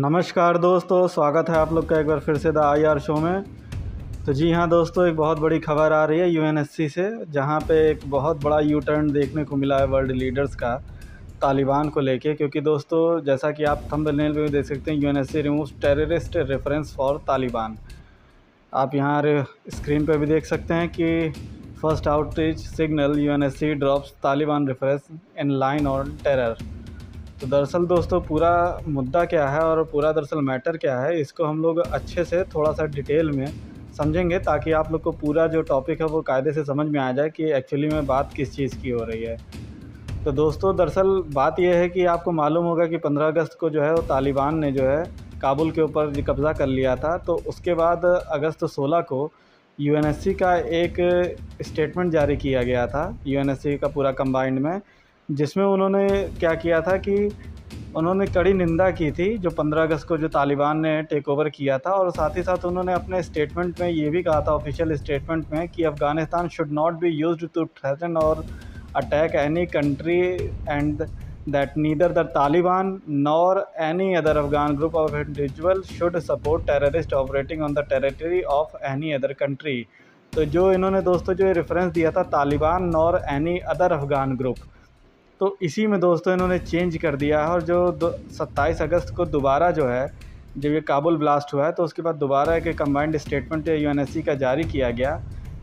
नमस्कार दोस्तों, स्वागत है आप लोग का एक बार फिर से द IR शो में। तो जी हाँ दोस्तों, एक बहुत बड़ी खबर आ रही है UNSC से, जहाँ पे एक बहुत बड़ा यू टर्न देखने को मिला है वर्ल्ड लीडर्स का तालिबान को लेके। क्योंकि दोस्तों, जैसा कि आप थंबनेल में भी देख सकते हैं, UNSC removes terrorist reference for Taliban. आप यहाँ स्क्रीन पे भी देख सकते हैं कि first outreach signal UNSC drops Taliban reference in line on terror. तो दरअसल दोस्तों, पूरा मुद्दा क्या है और पूरा दरअसल मैटर क्या है, इसको हम लोग अच्छे से थोड़ा सा डिटेल में समझेंगे, ताकि आप लोग को पूरा जो टॉपिक है वो कायदे से समझ में आ जाए कि एक्चुअली में बात किस चीज़ की हो रही है। तो दोस्तों, दरअसल बात यह है कि आपको मालूम होगा कि 15 अगस्त को जो है वो तालिबान ने जो है काबुल के ऊपर कब्ज़ा कर लिया था। तो उसके बाद अगस्त 16 को UNSC का एक स्टेटमेंट जारी किया गया था, UNSC का पूरा कंबाइंड में, जिसमें उन्होंने क्या किया था कि उन्होंने कड़ी निंदा की थी जो 15 अगस्त को जो तालिबान ने टेक ओवर किया था। और साथ ही साथ उन्होंने अपने स्टेटमेंट में ये भी कहा था, ऑफिशियल स्टेटमेंट में, कि Afghanistan should not be used to threaten और attack any country and that neither the Taliban nor any other Afghan group of individual should support terrorist operating on the territory of any other country. तो जो इन्होंने दोस्तों जो reference दिया था, Taliban nor any other Afghan group, तो इसी में दोस्तों इन्होंने चेंज कर दिया है। और जो 27 अगस्त को दोबारा जो है, जब ये काबुल ब्लास्ट हुआ है, तो उसके बाद दोबारा एक कंबाइंड स्टेटमेंट UNSC का जारी किया गया,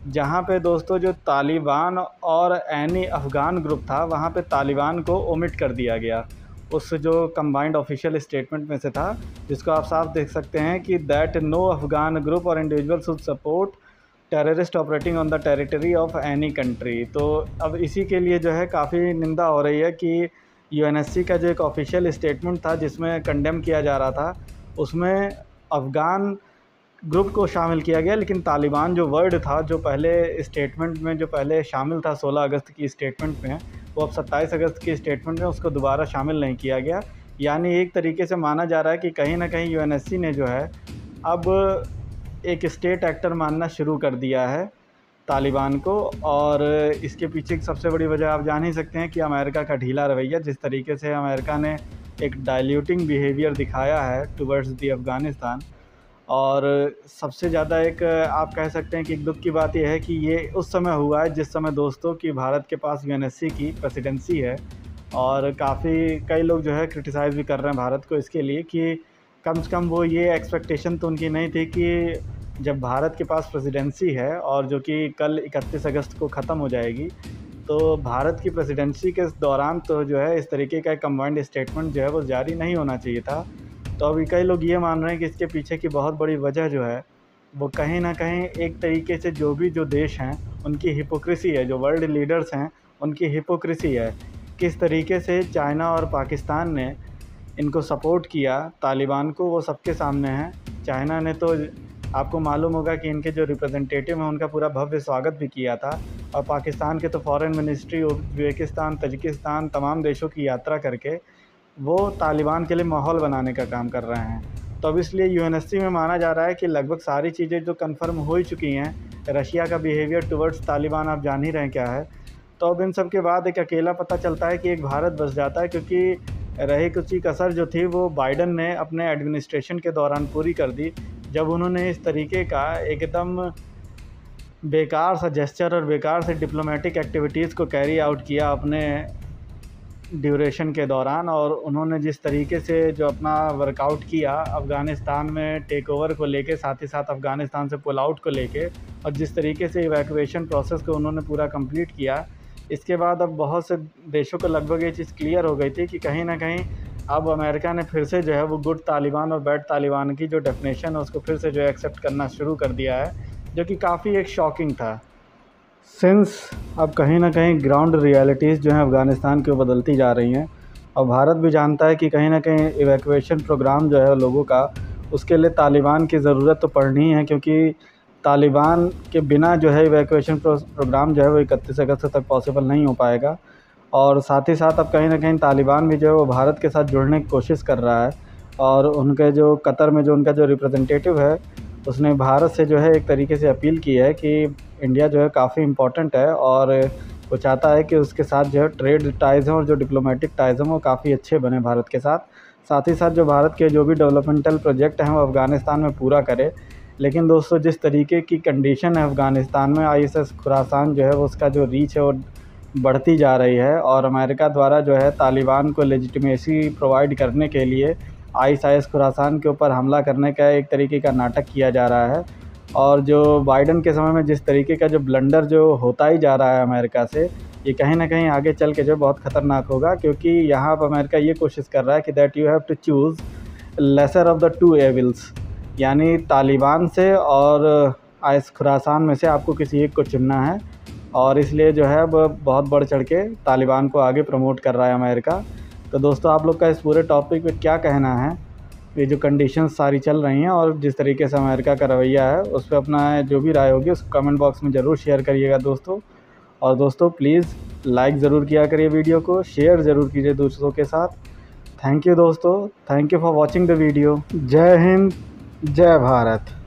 जहाँ पे दोस्तों जो तालिबान और एनी अफ़गान ग्रुप था, वहाँ पे तालिबान को ओमिट कर दिया गया उस जो कंबाइंड ऑफिशियल स्टेटमेंट में से था, जिसको आप साफ देख सकते हैं कि दैट नो अफ़गान ग्रुप और individual should support terrorist operating on the territory of any country. तो अब इसी के लिए जो है काफ़ी निंदा हो रही है कि UNSC का जो एक ऑफिशियल स्टेटमेंट था जिसमें कंडेम किया जा रहा था, उसमें अफ़गान ग्रुप को शामिल किया गया, लेकिन तालिबान जो वर्ड था, जो पहले स्टेटमेंट में जो पहले शामिल था 16 अगस्त की स्टेटमेंट में, वो अब 27 अगस्त की स्टेटमेंट में उसको दोबारा शामिल नहीं किया गया। यानी एक तरीके से माना जा रहा है कि कहीं ना कहीं UNSC ने जो है अब एक स्टेट एक्टर मानना शुरू कर दिया है तालिबान को। और इसके पीछे की सबसे बड़ी वजह आप जान ही सकते हैं कि अमेरिका का ढीला रवैया, जिस तरीके से अमेरिका ने एक डाइल्यूटिंग बिहेवियर दिखाया है टुवर्ड्स दी अफ़गानिस्तान। और सबसे ज़्यादा एक आप कह सकते हैं कि एक दुख की बात यह है कि ये उस समय हुआ है जिस समय दोस्तों कि भारत के पास UNSC की प्रेसिडेंसी है। और काफ़ी कई लोग जो है क्रिटिसाइज़ भी कर रहे हैं भारत को इसके लिए कि कम से कम वो ये एक्सपेक्टेशन तो उनकी नहीं थी कि जब भारत के पास प्रेसिडेंसी है, और जो कि कल 31 अगस्त को ख़त्म हो जाएगी, तो भारत की प्रेसिडेंसी के दौरान तो जो है इस तरीके का कंबाइंड स्टेटमेंट जो है वो जारी नहीं होना चाहिए था। तो अभी कई लोग ये मान रहे हैं कि इसके पीछे की बहुत बड़ी वजह जो है वो कहीं ना कहीं एक तरीके से जो देश हैं उनकी हिपोक्रेसी है, जो वर्ल्ड लीडर्स हैं उनकी हिपोक्रेसी है। किस तरीके से चाइना और पाकिस्तान ने इनको सपोर्ट किया तालिबान को, वो सबके सामने है। चाइना ने तो आपको मालूम होगा कि इनके जो रिप्रेजेंटेटिव हैं उनका पूरा भव्य स्वागत भी किया था। और पाकिस्तान के तो फॉरेन मिनिस्ट्री उज़्बेकिस्तान, तजिकिस्तान, तमाम देशों की यात्रा करके वो तालिबान के लिए माहौल बनाने का काम कर रहे हैं। तो अब इसलिए UNSC में माना जा रहा है कि लगभग सारी चीज़ें जो कंफर्म हो ही चुकी हैं। रशिया का बिहेवियर टुवर्ड्स तालिबान आप जान ही रहे हैं क्या है। तो अब इन सब के बाद एक अकेला पता चलता है कि एक भारत बस जाता है, क्योंकि रही कुछ कसर जो थी वो बाइडन ने अपने एडमिनिस्ट्रेशन के दौरान पूरी कर दी, जब उन्होंने इस तरीके का एकदम बेकार सा जेस्चर और बेकार से डिप्लोमेटिक एक्टिविटीज़ को कैरी आउट किया अपने ड्यूरेशन के दौरान। और उन्होंने जिस तरीके से जो अपना वर्कआउट किया अफ़गानिस्तान में टेक ओवर को लेके, साथ ही साथ अफ़गानिस्तान से पुल आउट को लेके, और जिस तरीके से इवैक्यूएशन प्रोसेस को उन्होंने पूरा कंप्लीट किया, इसके बाद अब बहुत से देशों को लगभग ये चीज़ क्लियर हो गई थी कि कहीं ना कहीं अब अमेरिका ने फिर से जो है वो गुड तालिबान और बैड तालिबान की जो डेफिनेशन है उसको फिर से जो है एक्सेप्ट करना शुरू कर दिया है, जो कि काफ़ी एक शॉकिंग था। सिंस अब कहीं ना कहीं ग्राउंड रियलिटीज़ जो हैं अफ़गानिस्तान की वो बदलती जा रही हैं, और भारत भी जानता है कि कहीं ना कहीं इवैक्यूएशन प्रोग्राम जो है लोगों का, उसके लिए तालिबान की ज़रूरत तो पड़नी ही है, क्योंकि तालिबान के बिना जो है इवैक्यूएशन प्रोग्राम जो है वो 31 अगस्त तक पॉसिबल नहीं हो पाएगा। और साथ ही साथ अब कहीं ना कहीं तालिबान भी जो है वो भारत के साथ जुड़ने की कोशिश कर रहा है। और उनके जो कतर में जो उनका जो रिप्रेजेंटेटिव है, उसने भारत से जो है एक तरीके से अपील की है कि इंडिया जो है काफ़ी इम्पोर्टेंट है, और वो चाहता है कि उसके साथ जो है ट्रेड टाइज़ हैं और जो डिप्लोमेटिक टाइज़ हैं वो काफ़ी अच्छे बने भारत के साथ। साथ ही साथ जो भारत के जो भी डेवलपमेंटल प्रोजेक्ट हैं वो अफ़गानिस्तान में पूरा करे। लेकिन दोस्तों जिस तरीके की कंडीशन है अफ़गानिस्तान में, ISIS खुरासान जो है वो उसका जो रीच है वो बढ़ती जा रही है और अमेरिका द्वारा जो है तालिबान को लेजिटिमेसी प्रोवाइड करने के लिए ISIS खुरासान के ऊपर हमला करने का एक तरीके का नाटक किया जा रहा है। और जो बाइडन के समय में जिस तरीके का जो ब्लंडर जो होता ही जा रहा है अमेरिका से, ये कहीं ना कहीं आगे चल के जो बहुत ख़तरनाक होगा, क्योंकि यहाँ पर अमेरिका ये कोशिश कर रहा है कि that you have to choose lesser of the two evils, यानी तालिबान से और ISIS खुरासान में से आपको किसी एक को चुनना है। और इसलिए जो है वो बहुत बढ़ चढ़ के तालिबान को आगे प्रमोट कर रहा है अमेरिका। तो दोस्तों आप लोग का इस पूरे टॉपिक पे क्या कहना है? ये जो कंडीशंस सारी चल रही हैं और जिस तरीके से अमेरिका का रवैया है, उस पर अपना जो भी राय होगी उसको कमेंट बॉक्स में ज़रूर शेयर करिएगा दोस्तों। और दोस्तों प्लीज़ लाइक ज़रूर किया करिए वीडियो को, शेयर ज़रूर कीजिए दूसरों के साथ। थैंक यू दोस्तों, thank you for watching the video. जय हिंद, जय भारत।